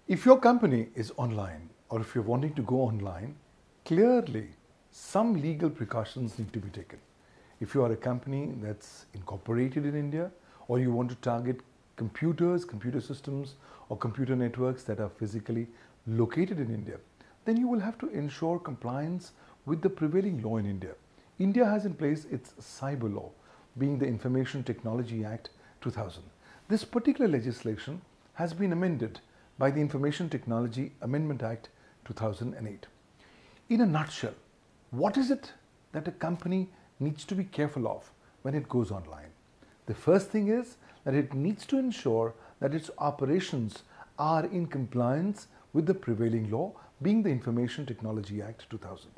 If your company is online or if you're wanting to go online, clearly some legal precautions need to be taken. If you are a company that's incorporated in India or you want to target computers, computer systems or computer networks that are physically located in India, then you will have to ensure compliance with the prevailing law in India. India has in place its cyber law, being the Information Technology Act 2000. This particular legislation has been amended by the Information Technology Amendment Act 2008. In a nutshell, what is it that a company needs to be careful of when it goes online? The first thing is that it needs to ensure that its operations are in compliance with the prevailing law, being the Information Technology Act 2000.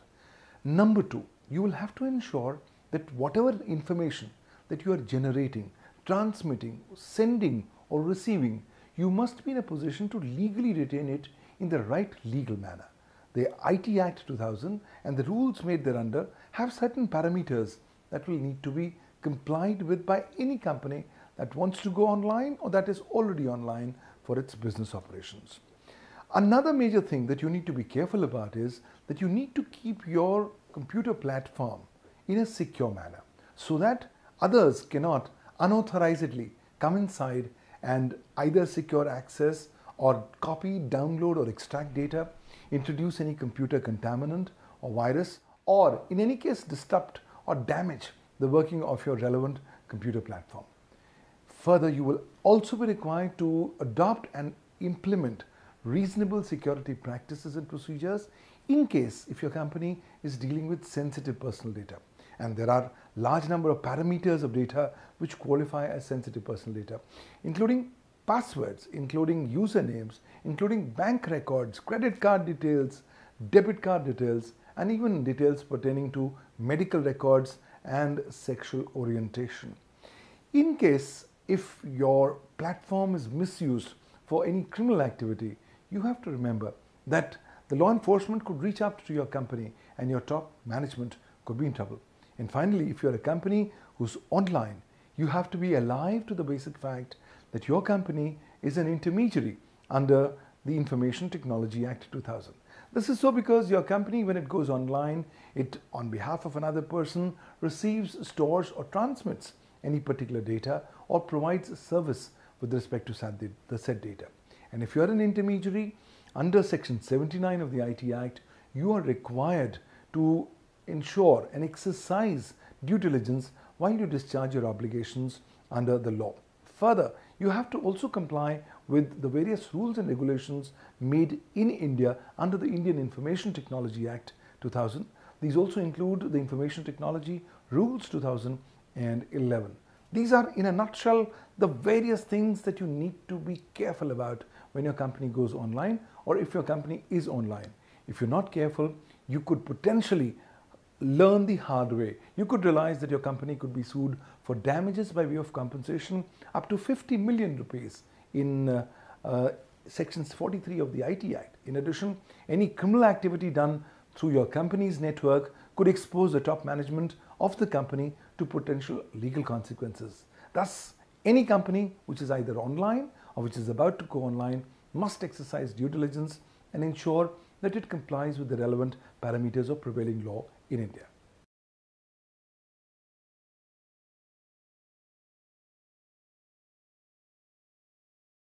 Number two, you will have to ensure that whatever information that you are generating, transmitting, sending or receiving, you must be in a position to legally retain it in the right legal manner. The IT Act 2000 and the rules made thereunder have certain parameters that will need to be complied with by any company that wants to go online or that is already online for its business operations. Another major thing that you need to be careful about is that you need to keep your computer platform in a secure manner so that others cannot unauthorizedly come inside and either secure access or copy, download or extract data, introduce any computer contaminant or virus, or in any case disrupt or damage the working of your relevant computer platform. Further, you will also be required to adopt and implement reasonable security practices and procedures in case if your company is dealing with sensitive personal data. And there are large number of parameters of data which qualify as sensitive personal data, including passwords, including usernames, including bank records, credit card details, debit card details, and even details pertaining to medical records and sexual orientation. In case if your platform is misused for any criminal activity, you have to remember that the law enforcement could reach out to your company and your top management could be in trouble. And finally, if you're a company who's online, you have to be alive to the basic fact that your company is an intermediary under the Information Technology Act 2000. This is so because your company, when it goes online, it on behalf of another person receives, stores or transmits any particular data or provides a service with respect to the said data. And if you're an intermediary, under Section 79 of the IT Act, you are required to ensure and exercise due diligence while you discharge your obligations under the law. Further, you have to also comply with the various rules and regulations made in India under the Indian Information Technology Act 2000. These also include the Information Technology Rules 2011. These are, in a nutshell, the various things that you need to be careful about when your company goes online or if your company is online. If you're not careful, you could potentially learn the hard way. You could realize that your company could be sued for damages by way of compensation up to 50 million rupees in Sections 43 of the IT Act. In addition, any criminal activity done through your company's network could expose the top management of the company to potential legal consequences. Thus, any company which is either online or which is about to go online must exercise due diligence and ensure that it complies with the relevant parameters of prevailing law in India.